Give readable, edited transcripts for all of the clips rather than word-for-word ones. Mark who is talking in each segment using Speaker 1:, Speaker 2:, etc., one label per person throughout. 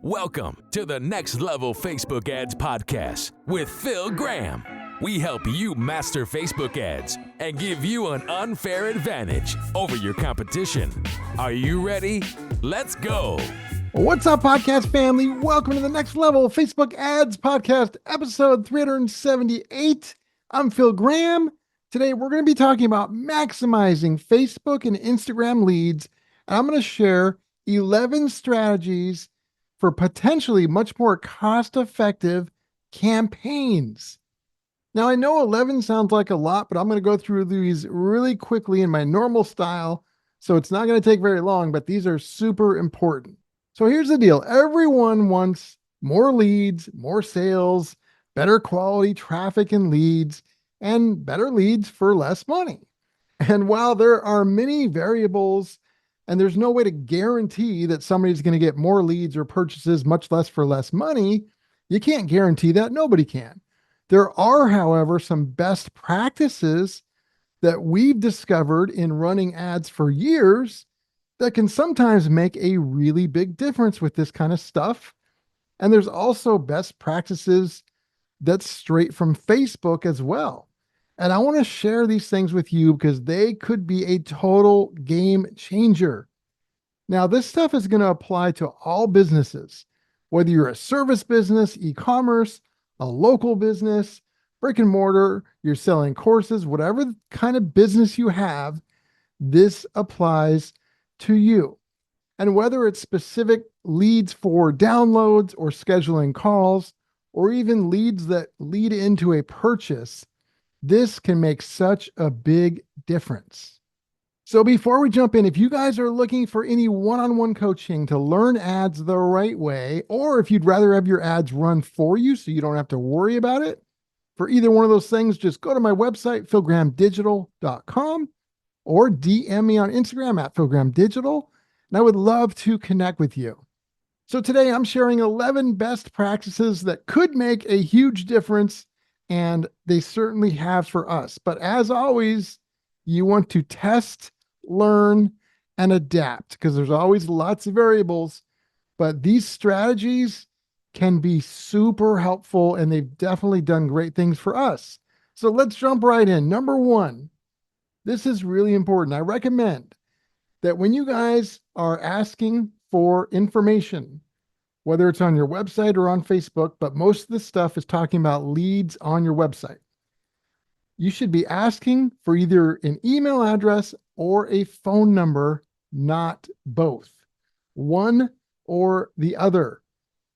Speaker 1: Welcome to the Next Level Facebook Ads Podcast with Phil Graham. We help you master Facebook ads and give you an unfair advantage over your competition. Are you ready? Let's go.
Speaker 2: What's up, podcast family? Welcome to the Next Level Facebook Ads Podcast, episode 378. I'm Phil Graham. Today, we're going to be talking about maximizing Facebook and Instagram leads. And I'm going to share 11 strategies for potentially much more cost-effective campaigns. Now, I know 11 sounds like a lot, but I'm going to go through these really quickly in my normal style, so it's not going to take very long, but these are super important. So here's the deal. Everyone wants more leads, more sales, better quality traffic and leads, and better leads for less money. And while there are many variables and there's no way to guarantee that somebody's going to get more leads or purchases, much less for less money, you can't guarantee that. Nobody can. There are, however, some best practices that we've discovered in running ads for years that can sometimes make a really big difference with this kind of stuff. And there's also best practices that's straight from Facebook as well. And I want to share these things with you because they could be a total game changer. Now, this stuff is going to apply to all businesses, whether you're a service business, e-commerce, a local business, brick and mortar, you're selling courses, whatever kind of business you have, this applies to you. And whether it's specific leads for downloads or scheduling calls, or even leads that lead into a purchase, this can make such a big difference. So before we jump in, if you guys are looking for any one-on-one coaching to learn ads the right way, or if you'd rather have your ads run for you so you don't have to worry about it, for either one of those things, just go to my website, philgrahamdigital.com, or DM me on Instagram at philgrahamdigital, and I would love to connect with you. So today I'm sharing 11 best practices that could make a huge difference, and they certainly have for us. But as always, you want to test, learn, and adapt because there's always lots of variables, but these strategies can be super helpful and they've definitely done great things for us. So let's jump right in. Number one, this is really important. I recommend that when you guys are asking for information, whether it's on your website or on Facebook, but most of the stuff is talking about leads on your website, you should be asking for either an email address or a phone number, not both. One or the other.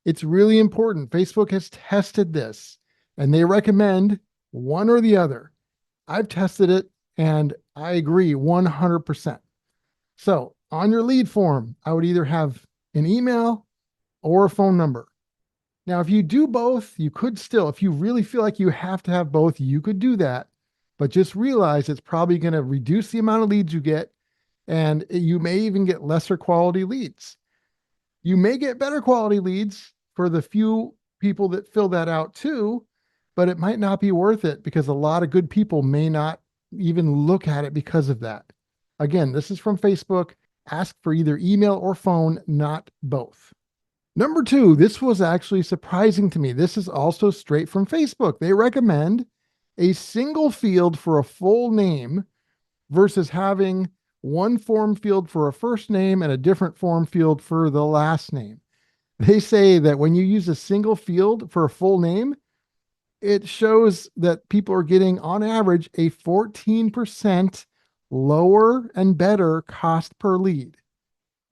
Speaker 2: It's really important. Facebook has tested this and they recommend one or the other. I've tested it and I agree 100%. So on your lead form, I would either have an email or a phone number. Now, if you do both, you could still, if you really feel like you have to have both, you could do that. But just realize it's probably going to reduce the amount of leads you get, and you may even get lesser quality leads. You may get better quality leads for the few people that fill that out too, but it might not be worth it because a lot of good people may not even look at it because of that. Again, this is from Facebook. Ask for either email or phone, not both. Number two, this was actually surprising to me. This is also straight from Facebook. They recommend a single field for a full name versus having one form field for a first name and a different form field for the last name. They say that when you use a single field for a full name, it shows that people are getting, on average, a 14% lower and better cost per lead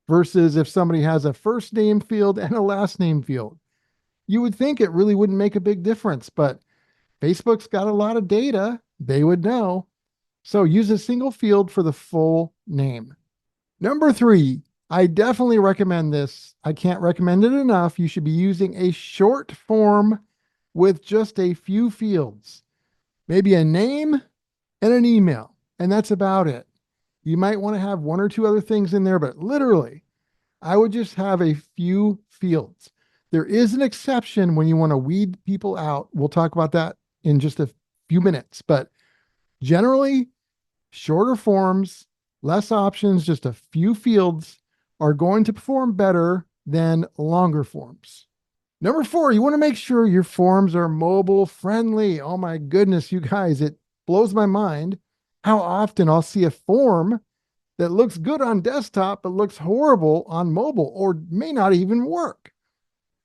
Speaker 2: versus if somebody has a first name field and a last name field. You would think it really wouldn't make a big difference, but Facebook's got a lot of data. They would know. So use a single field for the full name. Number three, I definitely recommend this. I can't recommend it enough. You should be using a short form with just a few fields, maybe a name and an email, and that's about it. You might want to have one or two other things in there, but literally, I would just have a few fields. There is an exception when you want to weed people out. We'll talk about that in just a few minutes, but generally, shorter forms, less options, just a few fields are going to perform better than longer forms. Number 4, you want to make sure your forms are mobile friendly. Oh my goodness, you guys, it blows my mind how often I'll see a form that looks good on desktop, but looks horrible on mobile or may not even work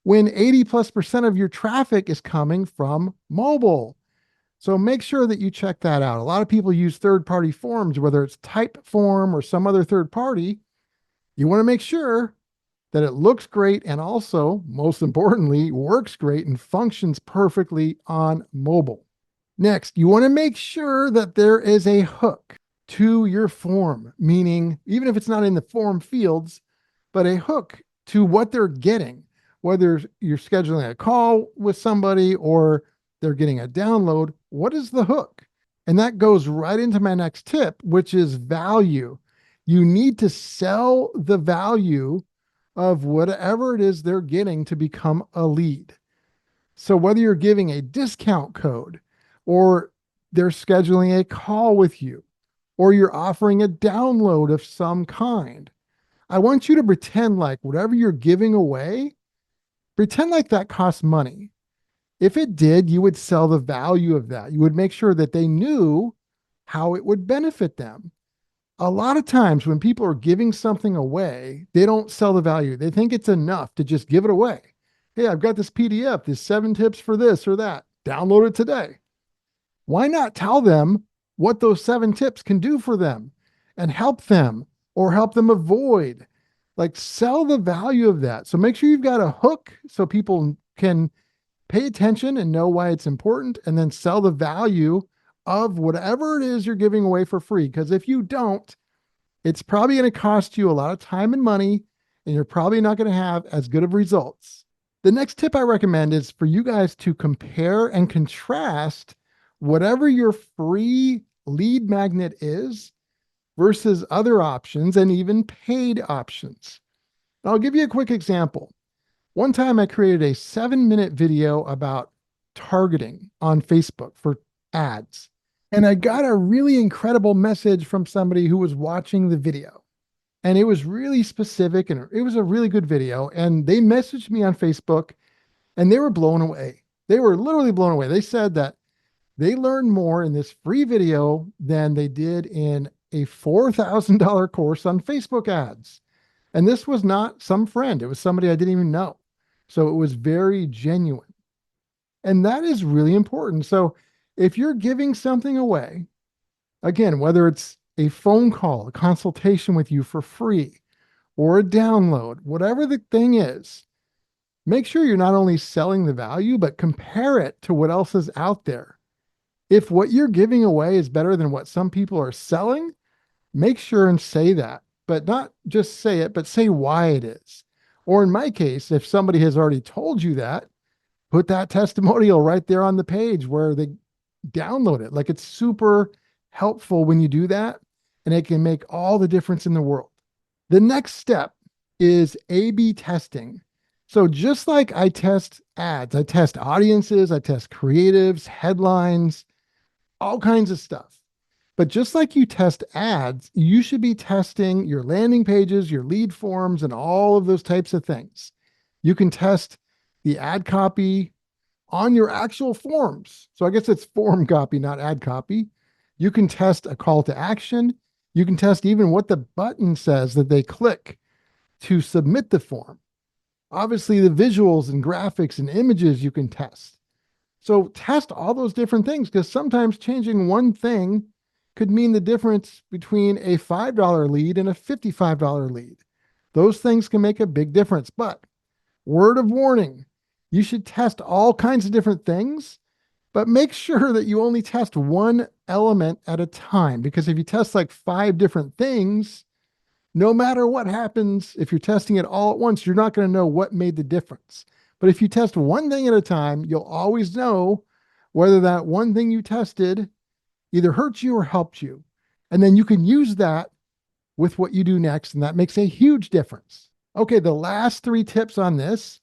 Speaker 2: when 80+% of your traffic is coming from mobile. So make sure that you check that out. A lot of people use third-party forms, whether it's Typeform or some other third party. You want to make sure that it looks great and also, most importantly, works great and functions perfectly on mobile. Next, you want to make sure that there is a hook to your form, meaning even if it's not in the form fields, but a hook to what they're getting, whether you're scheduling a call with somebody or they're getting a download. What is the hook? And that goes right into my next tip, which is value. You need to sell the value of whatever it is they're getting to become a lead. So whether you're giving a discount code or they're scheduling a call with you, or you're offering a download of some kind, I want you to pretend like whatever you're giving away, pretend like that costs money. If it did, you would sell the value of that. You would make sure that they knew how it would benefit them. A lot of times when people are giving something away, they don't sell the value. They think it's enough to just give it away. Hey, I've got this PDF, there's 7 tips for this or that. Download it today. Why not tell them what those 7 tips can do for them and help them or help them avoid? Like, sell the value of that. So make sure you've got a hook so people can pay attention and know why it's important, and then sell the value of whatever it is you're giving away for free. Because if you don't, it's probably going to cost you a lot of time and money, and you're probably not going to have as good of results. The next tip I recommend is for you guys to compare and contrast whatever your free lead magnet is versus other options and even paid options. I'll give you a quick example. One time I created a 7-minute video about targeting on Facebook for ads. And I got a really incredible message from somebody who was watching the video. And it was really specific and it was a really good video. And they messaged me on Facebook and they were blown away. They were literally blown away. They said that they learned more in this free video than they did in a $4,000 course on Facebook ads. And this was not some friend. It was somebody I didn't even know. So it was very genuine. And that is really important. So if you're giving something away, again, whether it's a phone call, a consultation with you for free, or a download, whatever the thing is, make sure you're not only selling the value, but compare it to what else is out there. If what you're giving away is better than what some people are selling, make sure and say that, but not just say it, but say why it is. Or in my case, if somebody has already told you that, put that testimonial right there on the page where they download it. Like, it's super helpful when you do that, and it can make all the difference in the world. The next step is A/B testing. So just like I test ads, I test audiences, I test creatives, headlines, all kinds of stuff. But just like you test ads, you should be testing your landing pages, your lead forms, and all of those types of things. You can test the ad copy on your actual forms. So I guess it's form copy, not ad copy. You can test a call to action. You can test even what the button says that they click to submit the form. Obviously, the visuals and graphics and images you can test. So test all those different things, because sometimes changing one thing could mean the difference between a $5 lead and a $55 lead. Those things can make a big difference. But word of warning, you should test all kinds of different things, but make sure that you only test one element at a time. Because if you test like 5 different things, no matter what happens, if you're testing it all at once, you're not going to know what made the difference. But if you test one thing at a time, you'll always know whether that one thing you tested either hurts you or helps you. And then you can use that with what you do next, and that makes a huge difference. Okay, the last 3 tips on this: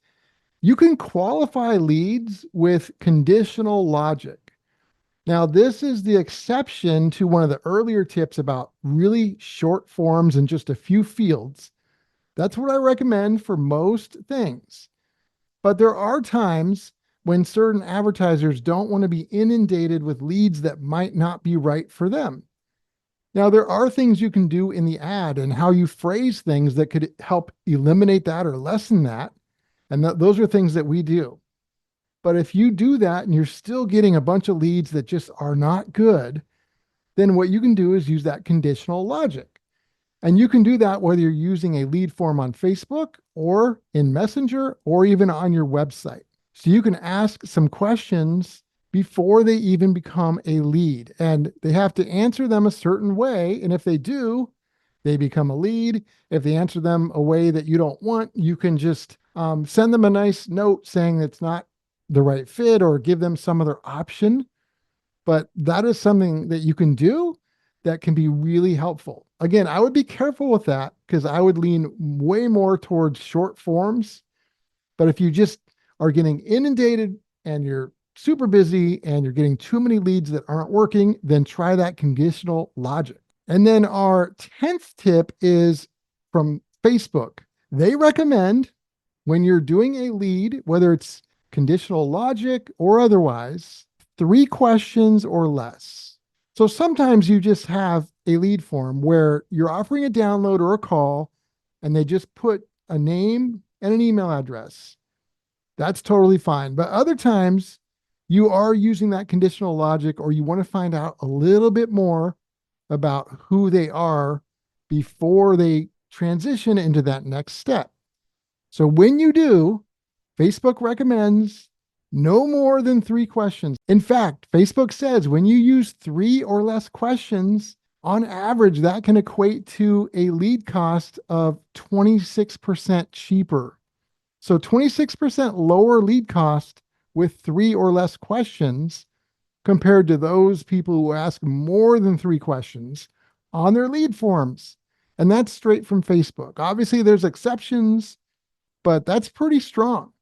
Speaker 2: you can qualify leads with conditional logic. Now, this is the exception to one of the earlier tips about really short forms and just a few fields. That's what I recommend for most things. But there are times when certain advertisers don't want to be inundated with leads that might not be right for them. Now, there are things you can do in the ad and how you phrase things that could help eliminate that or lessen that. And those are things that we do. But if you do that and you're still getting a bunch of leads that just are not good, then what you can do is use that conditional logic. And you can do that whether you're using a lead form on Facebook or in Messenger or even on your website. So you can ask some questions before they even become a lead, and they have to answer them a certain way. And if they do, they become a lead. If they answer them a way that you don't want, you can just send them a nice note saying it's not the right fit or give them some other option. But that is something that you can do that can be really helpful. Again, I would be careful with that because I would lean way more towards short forms. But if you just are getting inundated and you're super busy and you're getting too many leads that aren't working, then try that conditional logic. And then our 10th tip is from Facebook. They recommend when you're doing a lead, whether it's conditional logic or otherwise, 3 questions or less. So sometimes you just have a lead form where you're offering a download or a call and they just put a name and an email address. That's totally fine. But other times you are using that conditional logic or you want to find out a little bit more about who they are before they transition into that next step. So when you do, Facebook recommends no more than 3 questions. In fact, Facebook says when you use 3 or less questions, on average, that can equate to a lead cost of 26% cheaper. So 26% lower lead cost with 3 or less questions compared to those people who ask more than 3 questions on their lead forms. And that's straight from Facebook. Obviously, there's exceptions, but that's pretty strong.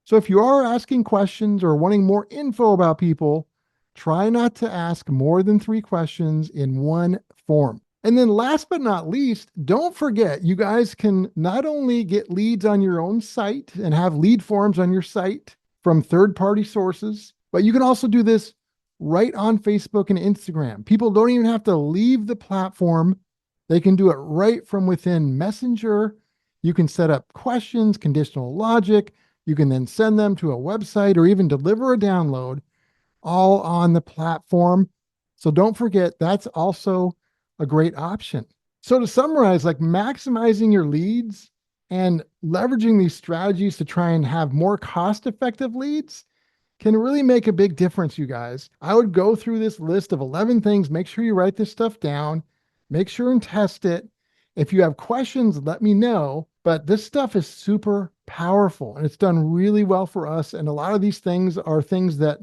Speaker 2: So if you are asking questions or wanting more info about people, try not to ask more than 3 questions in one form. And then last but not least, don't forget, you guys can not only get leads on your own site and have lead forms on your site from third-party sources, but you can also do this right on Facebook and Instagram. People don't even have to leave the platform. They can do it right from within Messenger. You can set up questions, conditional logic. You can then send them to a website or even deliver a download all on the platform. So don't forget, that's also a great option. So to summarize, like maximizing your leads and leveraging these strategies to try and have more cost-effective leads can really make a big difference, you guys. I would go through this list of 11 things. Make sure you write this stuff down. Make sure and test it. If you have questions, let me know. But this stuff is super powerful and it's done really well for us. And a lot of these things are things that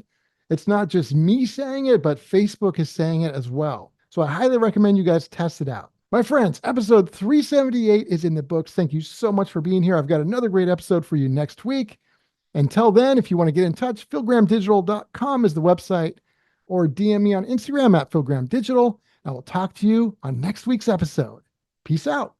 Speaker 2: it's not just me saying it, but Facebook is saying it as well. So I highly recommend you guys test it out. My friends, episode 378 is in the books. Thank you so much for being here. I've got another great episode for you next week. Until then, if you want to get in touch, philgrahamdigital.com is the website, or DM me on Instagram at philgrahamdigital. I will talk to you on next week's episode. Peace out.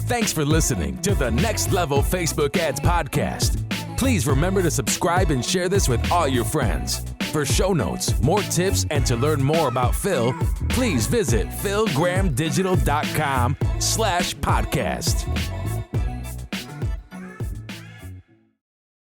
Speaker 1: Thanks for listening to the Next Level Facebook Ads Podcast. Please remember to subscribe and share this with all your friends. For show notes, more tips, and to learn more about Phil, please visit philgrahamdigital.com/podcast.